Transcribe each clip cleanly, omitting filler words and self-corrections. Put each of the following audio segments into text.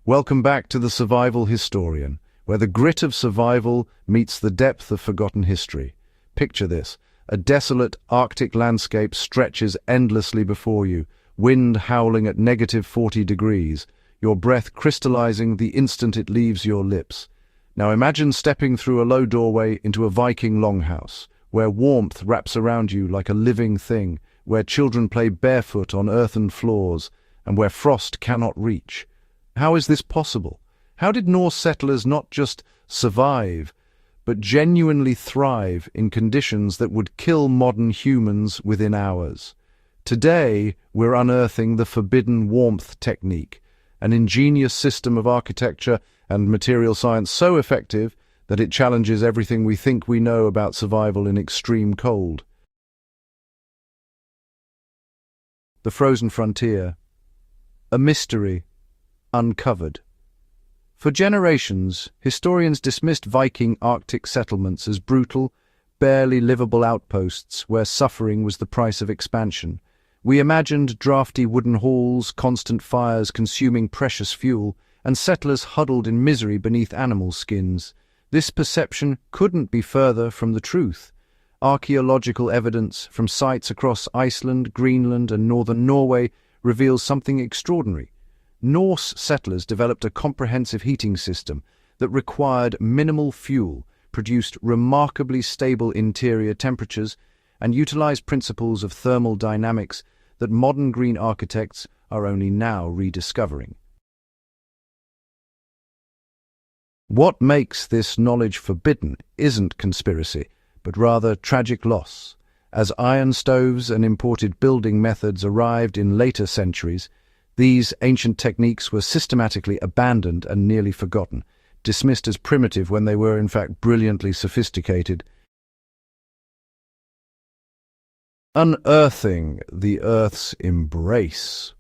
Welcome back to the Survival Historian, where the grit of survival meets the depth of forgotten history. Picture this: a desolate Arctic landscape stretches endlessly before you, wind howling at -40 degrees, your breath crystallizing the instant it leaves your lips. Now imagine stepping through a low doorway into a Viking longhouse, where warmth wraps around you like a living thing, where children play barefoot on earthen floors, and where frost cannot reach. How is this possible? How did Norse settlers not just survive, but genuinely thrive in conditions that would kill modern humans within hours? Today, we're unearthing the forbidden warmth technique, an ingenious system of architecture and material science so effective that it challenges everything we think we know about survival in extreme cold. The frozen frontier, a mystery uncovered. For generations, historians dismissed Viking Arctic settlements as brutal, barely livable outposts where suffering was the price of expansion. We imagined drafty wooden halls, constant fires consuming precious fuel, and settlers huddled in misery beneath animal skins. This perception couldn't be further from the truth. Archaeological evidence from sites across Iceland, Greenland, and northern Norway reveals something extraordinary. Norse settlers developed a comprehensive heating system that required minimal fuel, produced remarkably stable interior temperatures, and utilized principles of thermal dynamics that modern green architects are only now rediscovering. What makes this knowledge forbidden isn't conspiracy, but rather tragic loss. As iron stoves and imported building methods arrived in later centuries, these ancient techniques were systematically abandoned and nearly forgotten, dismissed as primitive when they were in fact brilliantly sophisticated. Unearthing the Earth's embrace.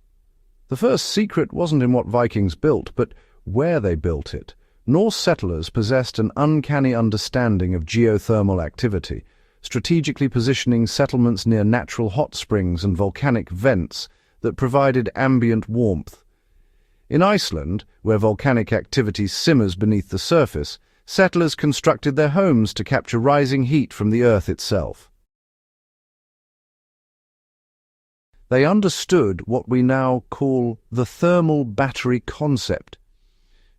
The first secret wasn't in what Vikings built, but where they built it. Norse settlers possessed an uncanny understanding of geothermal activity, strategically positioning settlements near natural hot springs and volcanic vents that provided ambient warmth. In Iceland, where volcanic activity simmers beneath the surface, settlers constructed their homes to capture rising heat from the earth itself. They understood what we now call the thermal battery concept.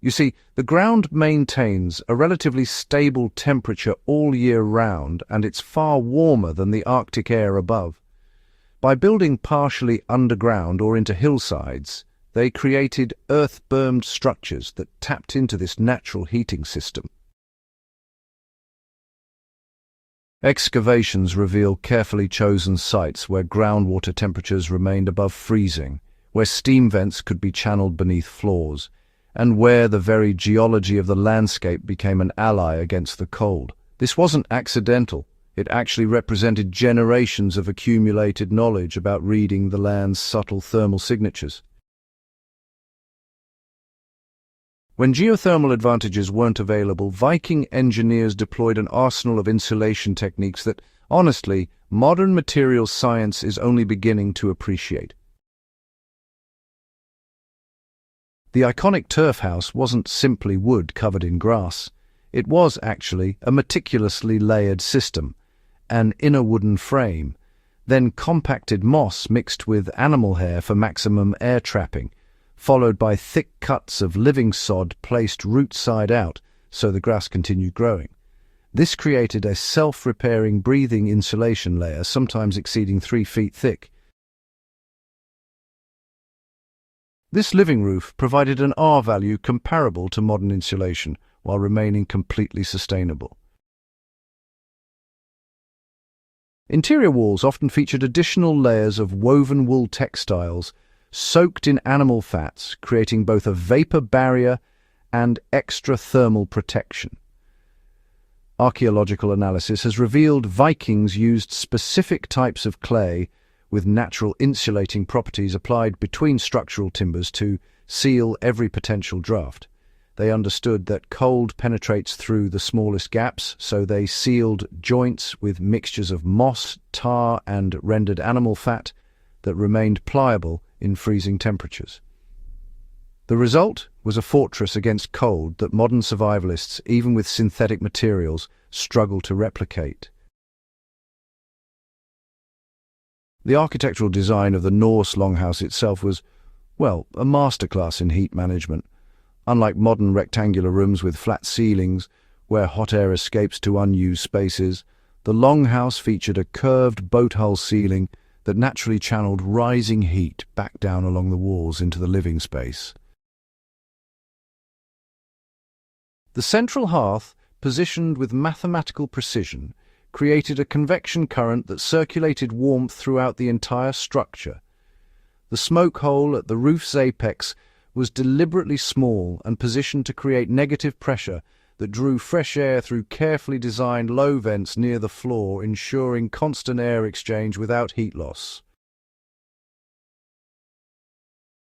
You see, the ground maintains a relatively stable temperature all year round, and it's far warmer than the Arctic air above. By building partially underground or into hillsides, they created earth-bermed structures that tapped into this natural heating system. Excavations reveal carefully chosen sites where groundwater temperatures remained above freezing, where steam vents could be channeled beneath floors, and where the very geology of the landscape became an ally against the cold. This wasn't accidental. It actually represented generations of accumulated knowledge about reading the land's subtle thermal signatures. When geothermal advantages weren't available, Viking engineers deployed an arsenal of insulation techniques that, honestly, modern materials science is only beginning to appreciate. The iconic turf house wasn't simply wood covered in grass. It was actually a meticulously layered system. An inner wooden frame, then compacted moss mixed with animal hair for maximum air trapping, followed by thick cuts of living sod placed root side out so the grass continued growing. This created a self-repairing breathing insulation layer, sometimes exceeding 3 feet thick. This living roof provided an R value comparable to modern insulation, while remaining completely sustainable. Interior walls often featured additional layers of woven wool textiles soaked in animal fats, creating both a vapor barrier and extra thermal protection. Archaeological analysis has revealed Vikings used specific types of clay with natural insulating properties applied between structural timbers to seal every potential draft. They understood that cold penetrates through the smallest gaps, so they sealed joints with mixtures of moss, tar, and rendered animal fat that remained pliable in freezing temperatures. The result was a fortress against cold that modern survivalists, even with synthetic materials, struggle to replicate. The architectural design of the Norse longhouse itself was, well, a masterclass in heat management. Unlike modern rectangular rooms with flat ceilings, where hot air escapes to unused spaces, the longhouse featured a curved boat-hull ceiling that naturally channeled rising heat back down along the walls into the living space. The central hearth, positioned with mathematical precision, created a convection current that circulated warmth throughout the entire structure. The smoke hole at the roof's apex was deliberately small and positioned to create negative pressure that drew fresh air through carefully designed low vents near the floor, ensuring constant air exchange without heat loss.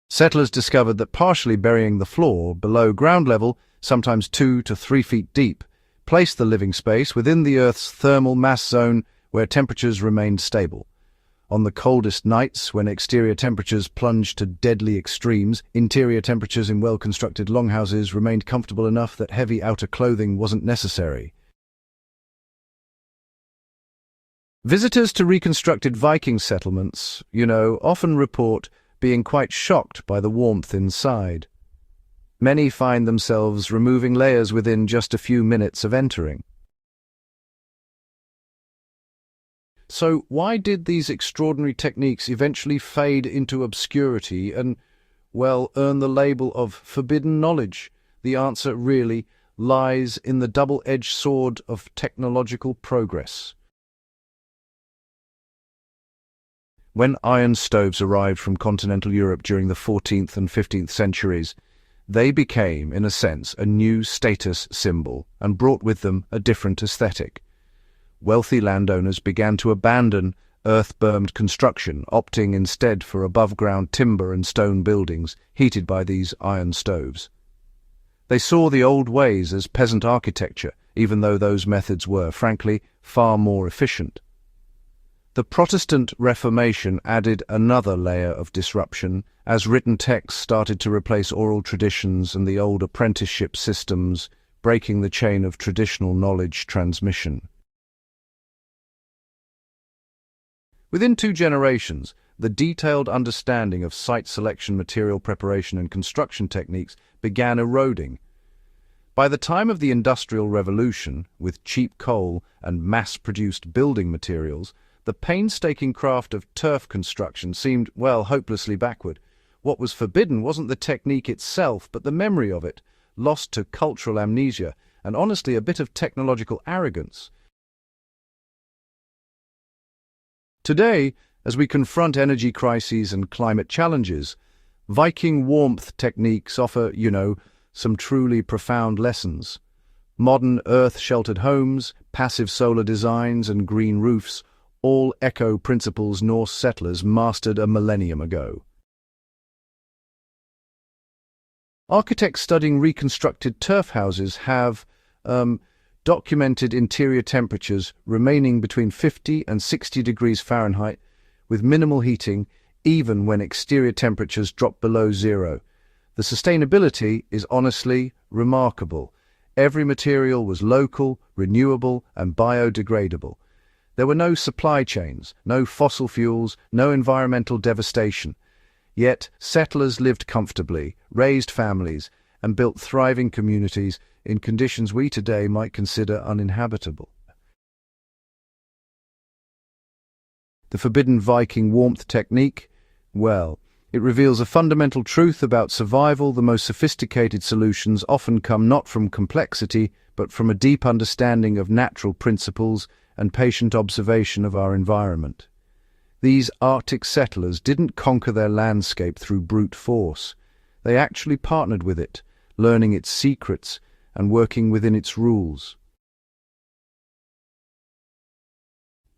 Settlers discovered that partially burying the floor below ground level, sometimes 2 to 3 feet deep, placed the living space within the Earth's thermal mass zone where temperatures remained stable. On the coldest nights, when exterior temperatures plunged to deadly extremes, interior temperatures in well-constructed longhouses remained comfortable enough that heavy outer clothing wasn't necessary. Visitors to reconstructed Viking settlements, often report being quite shocked by the warmth inside. Many find themselves removing layers within just a few minutes of entering. So why did these extraordinary techniques eventually fade into obscurity and, earn the label of forbidden knowledge? The answer really lies in the double-edged sword of technological progress. When iron stoves arrived from continental Europe during the 14th and 15th centuries, they became, in a sense, a new status symbol and brought with them a different aesthetic. Wealthy landowners began to abandon earth-bermed construction, opting instead for above-ground timber and stone buildings heated by these iron stoves. They saw the old ways as peasant architecture, even though those methods were, frankly, far more efficient. The Protestant Reformation added another layer of disruption as written texts started to replace oral traditions and the old apprenticeship systems, breaking the chain of traditional knowledge transmission. Within 2 generations, the detailed understanding of site selection, material preparation, and construction techniques began eroding. By the time of the Industrial Revolution, with cheap coal and mass-produced building materials, the painstaking craft of turf construction seemed, hopelessly backward. What was forbidden wasn't the technique itself, but the memory of it, lost to cultural amnesia, and honestly a bit of technological arrogance. Today, as we confront energy crises and climate challenges, Viking warmth techniques offer, some truly profound lessons. Modern earth-sheltered homes, passive solar designs, and green roofs all echo principles Norse settlers mastered a millennium ago. Architects studying reconstructed turf houses have documented interior temperatures remaining between 50 and 60 degrees Fahrenheit with minimal heating, even when exterior temperatures drop below zero. The sustainability is honestly remarkable. Every material was local, renewable, and biodegradable. There were no supply chains, no fossil fuels, no environmental devastation. Yet settlers lived comfortably, raised families, and built thriving communities in conditions we today might consider uninhabitable. The forbidden Viking warmth technique? It reveals a fundamental truth about survival. The most sophisticated solutions often come not from complexity, but from a deep understanding of natural principles and patient observation of our environment. These Arctic settlers didn't conquer their landscape through brute force. They actually partnered with it, learning its secrets and working within its rules.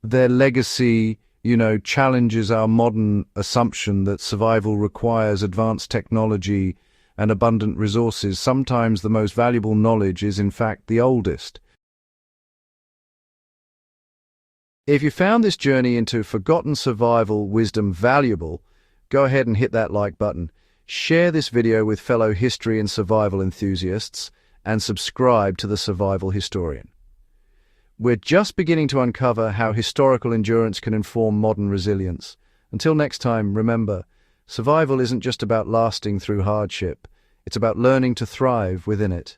Their legacy, challenges our modern assumption that survival requires advanced technology and abundant resources. Sometimes the most valuable knowledge is, in fact, the oldest. If you found this journey into forgotten survival wisdom valuable, go ahead and hit that like button. Share this video with fellow history and survival enthusiasts, and subscribe to The Survival Historian. We're just beginning to uncover how historical endurance can inform modern resilience. Until next time, remember, survival isn't just about lasting through hardship, it's about learning to thrive within it.